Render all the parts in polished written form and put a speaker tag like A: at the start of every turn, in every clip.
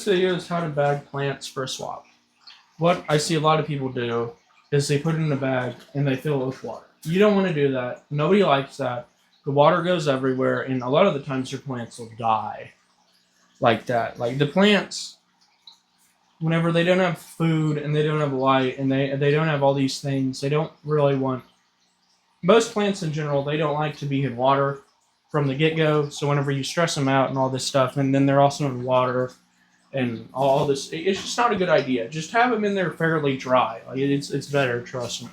A: video is how to bag plants for a swap. What I see a lot of people do is they put it in a bag and they fill it with water. You don't want to do that. Nobody likes that. The water goes everywhere, and a lot of the times your plants will die like that. Like the plants, whenever they don't have food and they don't have light and they don't have all these things, they don't really want. Most plants in general, they don't like to be in water from the get-go. So whenever you stress them out and all this stuff, and then they're also in water and all this, it's just not a good idea. Just have them in there fairly dry. Like it's better, trust me.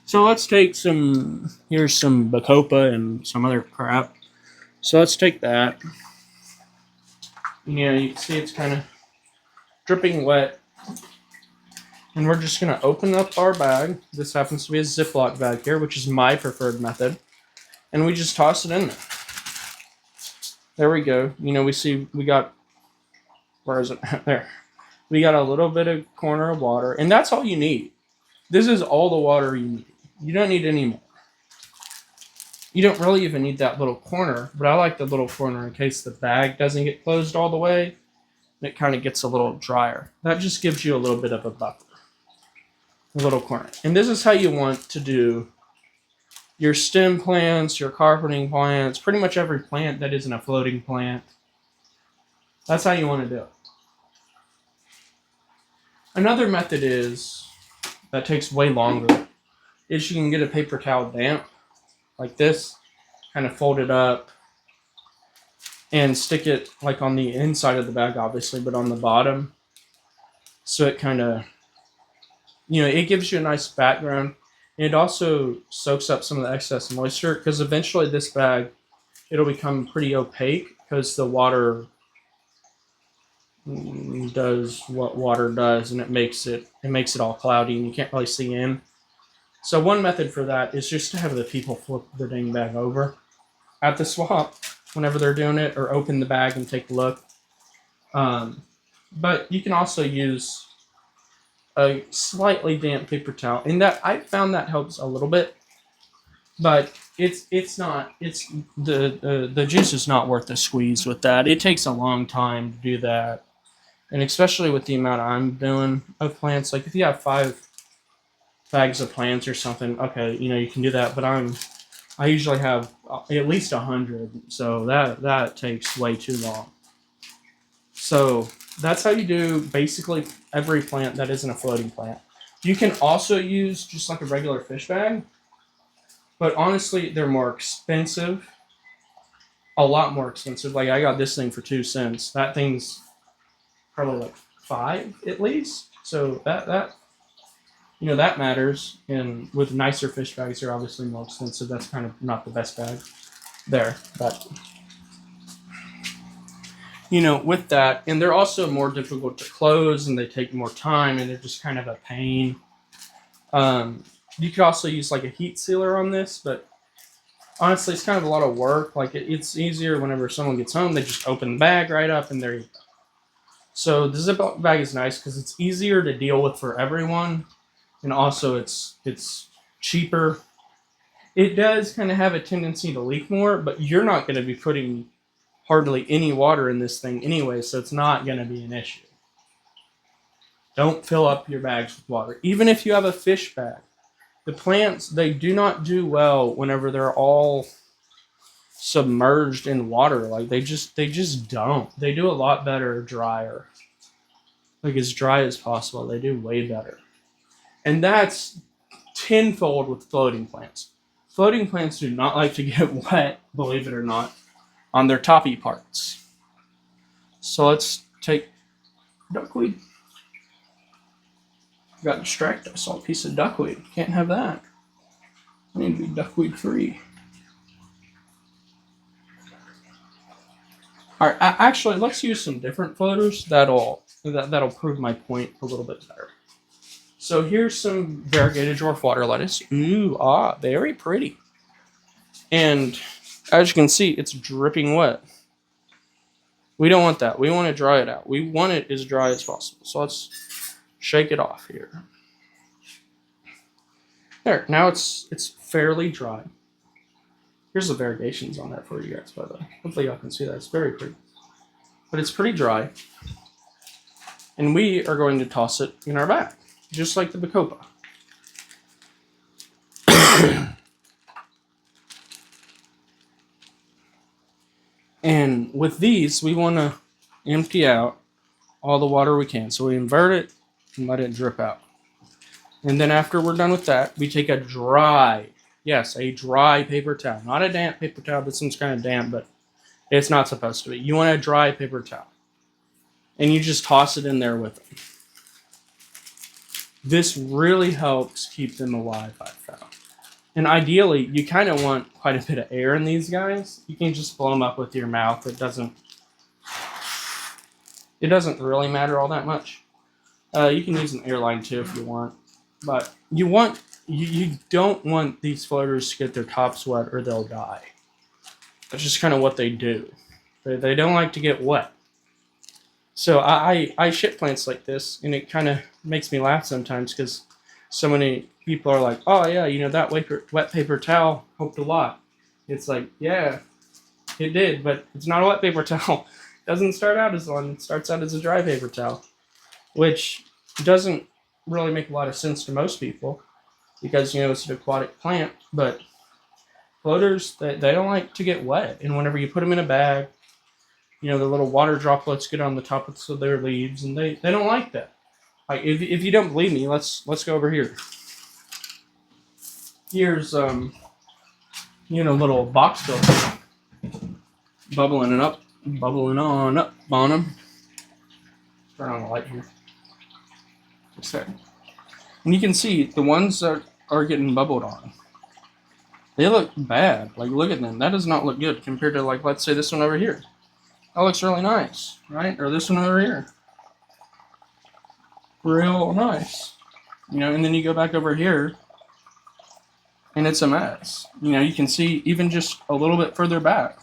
A: So let's take here's some Bacopa and some other crap. So let's take that. You can see it's kind of dripping wet. And we're just going to open up our bag. This happens to be a Ziploc bag here, which is my preferred method. And we just toss it in there. There we go. We got, where is it? There. We got a little bit of corner of water. And that's all you need. This is all the water you need. You don't need any more. You don't really even need that little corner, but I like the little corner in case the bag doesn't get closed all the way. And it kind of gets a little drier. That just gives you a little bit of a buffer. A little corner. And this is how you want to do your stem plants, your carpeting plants, pretty much every plant that isn't a floating plant. That's how you want to do it. Another method that takes way longer, is you can get a paper towel damp, like this, kind of fold it up, and stick it like on the inside of the bag, obviously, but on the bottom. So it kind of, it gives you a nice background. And it also soaks up some of the excess moisture, because eventually this bag, it'll become pretty opaque because the water does what water does, and it makes it all cloudy and you can't really see in. So one method for that is just to have the people flip the dang bag over at the swap whenever they're doing it, or open the bag and take a look. But you can also use a slightly damp paper towel, and that I found that helps a little bit, but the juice is not worth the squeeze with that. It takes a long time to do that, and especially with the amount I'm doing of plants. Like if you have 5 bags of plants or something, okay, you can do that, but I usually have at least 100, so that takes way too long. So that's how you do basically every plant that isn't a floating plant. You can also use just like a regular fish bag, but honestly, they're more expensive, a lot more expensive. Like I got this thing for 2 cents. That thing's probably like 5 at least. So that matters. And with nicer fish bags, they're obviously more expensive. That's kind of not the best bag there, but with that, and they're also more difficult to close, and they take more time, and they're just kind of a pain. You could also use like a heat sealer on this, but honestly, it's kind of a lot of work. Like it's easier whenever someone gets home, they just open the bag right up, and there you go. So the Ziploc bag is nice because it's easier to deal with for everyone, and also it's cheaper. It does kind of have a tendency to leak more, but you're not going to be putting hardly any water in this thing anyway, so it's not going to be an issue. Don't fill up your bags with water. Even if you have a fish bag, the plants, they do not do well whenever they're all submerged in water. Like they just don't. They do a lot better drier. Like as dry as possible. They do way better. And that's tenfold with floating plants. Floating plants do not like to get wet, believe it or not, on their toppy parts. So let's take duckweed. Got distracted. I saw a piece of duckweed. Can't have that. I need to be duckweed free. All right. Actually, let's use some different floaters. That'll prove my point a little bit better. So here's some variegated dwarf water lettuce. Ooh, very pretty. And as you can see, it's dripping wet. We don't want that. We want to dry it out. We want it as dry as possible. So let's shake it off here. There. Now it's fairly dry. Here's the variegations on that for you guys, by the way. Hopefully y'all can see that. It's very pretty. but it's pretty dry. And we are going to toss it in our bag, just like the Bacopa. And with these, we want to empty out all the water we can. So we invert it and let it drip out. And then after we're done with that, we take a dry paper towel. Not a damp paper towel. This one's kind of damp, but it's not supposed to be. You want a dry paper towel. And you just toss it in there with them. This really helps keep them alive, I've found. And ideally, you kind of want quite a bit of air in these guys. You can just blow them up with your mouth. It doesn't really matter all that much. You can use an airline too if you want. But you don't want these floaters to get their tops wet or they'll die. That's just kind of what they do. They don't like to get wet. So I ship plants like this, and it kind of makes me laugh sometimes because so many people are like, oh yeah, you know, that wet paper towel helped a lot. It's like, yeah, it did, but it's not a wet paper towel. It doesn't start out as one. It starts out as a dry paper towel, which doesn't really make a lot of sense to most people because, you know, it's an aquatic plant, but floaters, they don't like to get wet. And whenever you put them in a bag, you know, the little water droplets get on the top of their leaves, and they don't like that. Like, if you don't believe me, let's go over here. Here's little box filter bubbling on up on them. Turn on the light here. Just there. And you can see the ones that are getting bubbled on, they look bad. Like, look at them. That does not look good compared to, like, let's say this one over here. That looks really nice, right? Or this one over here. Real nice. You know, and then you go back over here, and it's a mess. You know, you can see even just a little bit further back.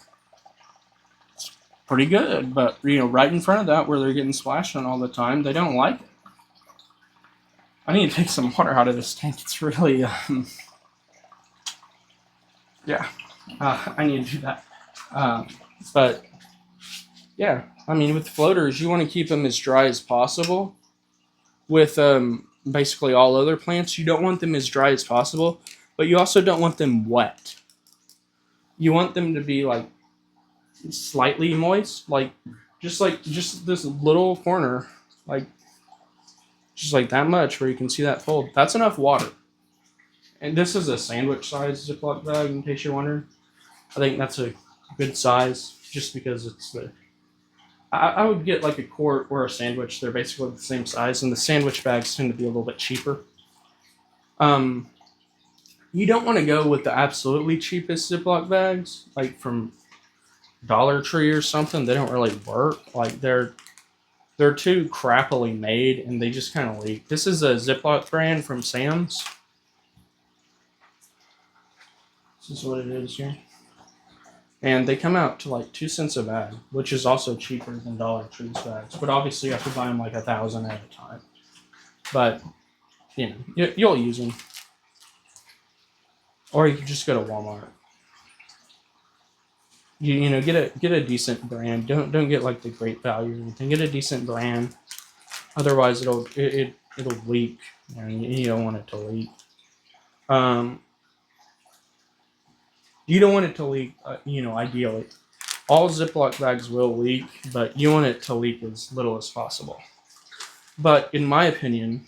A: It's pretty good, but, you know, right in front of that where they're getting splashed on all the time, they don't like it. I need to take some water out of this tank. It's really, yeah, I need to do that. But, yeah, I mean, with floaters, you want to keep them as dry as possible. With basically all other plants, you don't want them as dry as possible, but you also don't want them wet. You want them to be, like, slightly moist, just this little corner, like, just like that much where you can see that fold. That's enough water. And this is a sandwich size Ziploc bag, in case you're wondering. I think that's a good size just because it's the... I would get like a quart or a sandwich. They're basically the same size, and the sandwich bags tend to be a little bit cheaper. You don't want to go with the absolutely cheapest Ziploc bags, like from Dollar Tree or something. They don't really work. Like, they're too crappily made, and they just kind of leak. This is a Ziploc brand from Sam's. This is what it is here. And they come out to like 2 cents a bag, which is also cheaper than Dollar Tree's bags. But obviously you have to buy them like 1,000 at a time. But, you know, you'll use them. Or you can just go to Walmart. You know, get a decent brand. Don't get like the great value or anything. Get a decent brand. Otherwise it'll leak, and you don't want it to leak. You don't want it to leak, you know, ideally. All Ziploc bags will leak, but you want it to leak as little as possible. But in my opinion,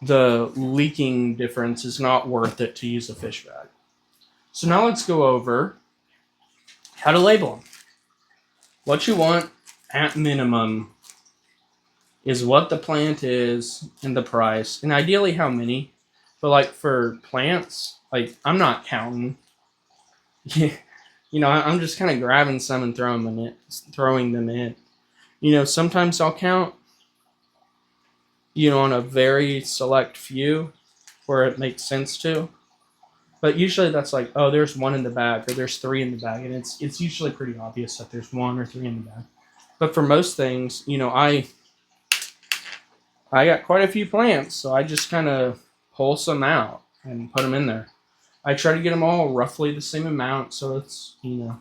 A: the leaking difference is not worth it to use a fish bag. So now let's go over how to label them. What you want at minimum is what the plant is and the price, and ideally how many. But like for plants, like I'm not counting. You know, I'm just kind of grabbing some and throwing them in. You know, sometimes I'll count, you know, on a very select few where it makes sense to. But usually that's like, oh, there's one in the bag, or there's 3 in the bag, and it's usually pretty obvious that there's 1 or 3 in the bag. But for most things, you know, I got quite a few plants, so I just kind of pull some out and put them in there. I try to get them all roughly the same amount, so it's, you know,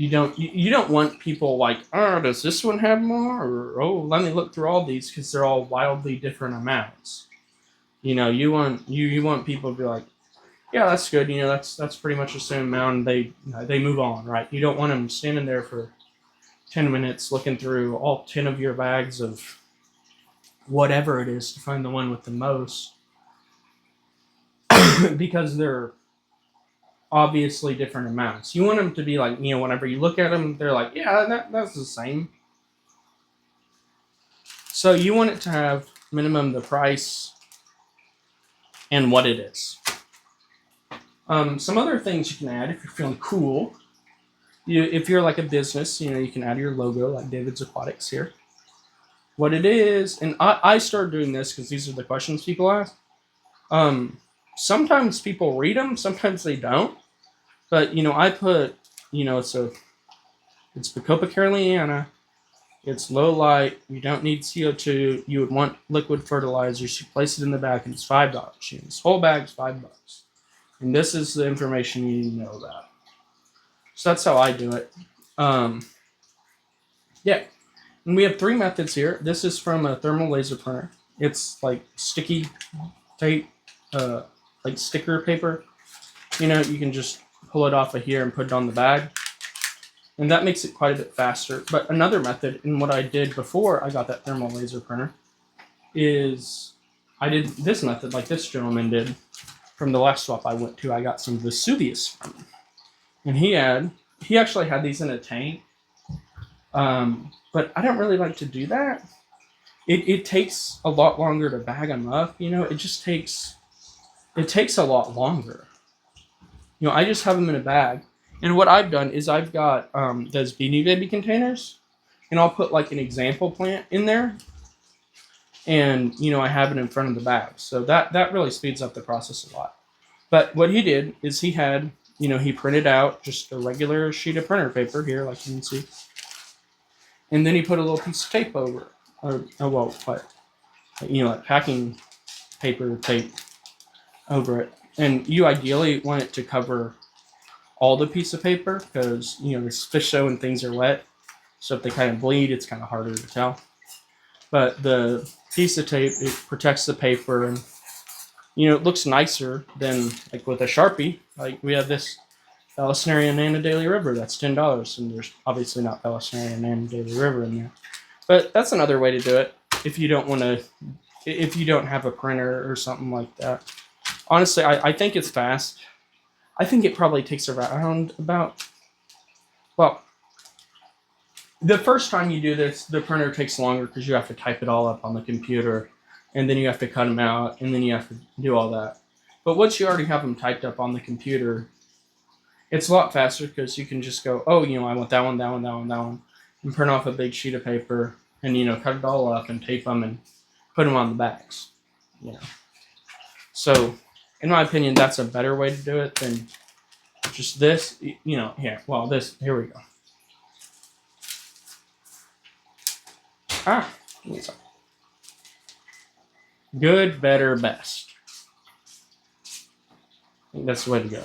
A: you don't want people like, oh, does this one have more? Or, oh, let me look through all these because they're all wildly different amounts. You want people to be like, yeah, that's good. That's pretty much the same amount. And they move on, right? You don't want them standing there for 10 minutes looking through all 10 of your bags of whatever it is to find the one with the most, because they're obviously different amounts. You want them to be like, whenever you look at them, they're like, yeah, that's the same. So you want it to have minimum the price and what it is. Some other things you can add if you're feeling cool. If you're like a business, you can add your logo like David's Aquatics here. What it is, and I started doing this because these are the questions people ask. Sometimes people read them, sometimes they don't. But I put, it's Bacopa Carolina. It's low light. You don't need CO2. You would want liquid fertilizers. You place it in the bag, and it's $5. This whole bag's $5. And this is the information you need to know about. So that's how I do it. Yeah. And we have 3 methods here. This is from a thermal laser printer. It's like sticky tape, like sticker paper. You can just pull it off of here and put it on the bag. And that makes it quite a bit faster. But another method, and what I did before I got that thermal laser printer, is I did this method like this gentleman did from the last swap I went to. I got some Vesuvius from him. And he actually had these in a tank. But I don't really like to do that. It takes a lot longer to bag them up. It takes a lot longer. I just have them in a bag. And what I've done is I've got those Beanie Baby containers, and I'll put like an example plant in there. And, I have it in front of the bag. So that really speeds up the process a lot. But what he did is he had, he printed out just a regular sheet of printer paper here, like you can see. And then he put a little piece of tape over it. Like packing paper tape over it. And you ideally want it to cover all the piece of paper because, there's fish show and things are wet. So if they kind of bleed, it's kind of harder to tell. But the piece of tape, it protects the paper and, it looks nicer than like with a Sharpie. Like we have this Balasinaria Nana Daily River, that's $10, and there's obviously not Balasinaria Nana Daily River in there. But that's another way to do it if you don't have a printer or something like that. Honestly, I think it's fast. I think it probably takes around the first time you do this, the printer takes longer because you have to type it all up on the computer, and then you have to cut them out, and then you have to do all that. But once you already have them typed up on the computer, it's a lot faster because you can just go, oh, I want that one, that one, that one, that one, and print off a big sheet of paper and, cut it all up and tape them and put them on the bags, So, in my opinion, that's a better way to do it than just this, here we go. Good, better, best. I think that's the way to go.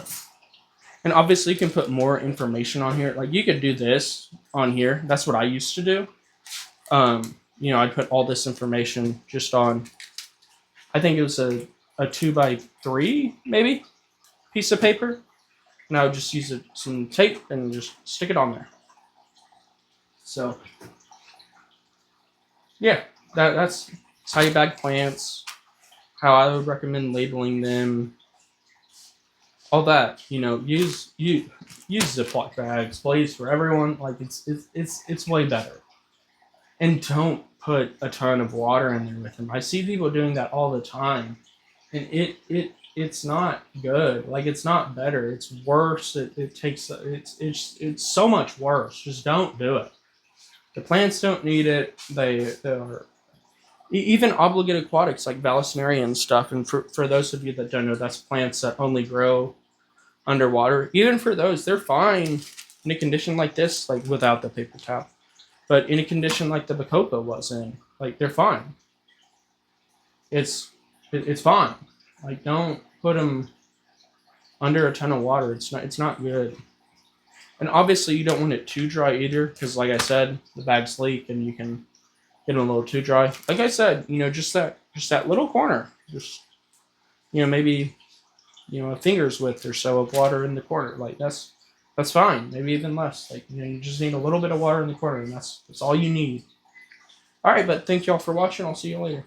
A: And obviously you can put more information on here. Like you could do this on here. That's what I used to do. I'd put all this information just on, I think it was a 2x3 maybe piece of paper. And I would just use some tape and just stick it on there. So yeah, that's how you bag plants, how I would recommend labeling them. All that, use Ziploc bags, please, for everyone. Like it's way better. And don't put a ton of water in there with them. I see people doing that all the time, and it's not good. Like it's not better. It's worse. It's so much worse. Just don't do it. The plants don't need it. They're even obligate aquatics like Balasinaria and stuff. And for those of you that don't know, that's plants that only grow underwater. Even for those, they're fine in a condition like this, like without the paper towel. But in a condition like the Bacopa was in, like they're fine. It's fine. Like don't put them under a ton of water. It's not good. And obviously you don't want it too dry either, because like I said, the bags leak and you can get a little too dry. Like I said, just that little corner, just maybe a finger's width or so of water in the corner. Like that's fine. Maybe even less. Like you just need a little bit of water in the corner, and that's all you need. All right, but thank y'all for watching. I'll see you later.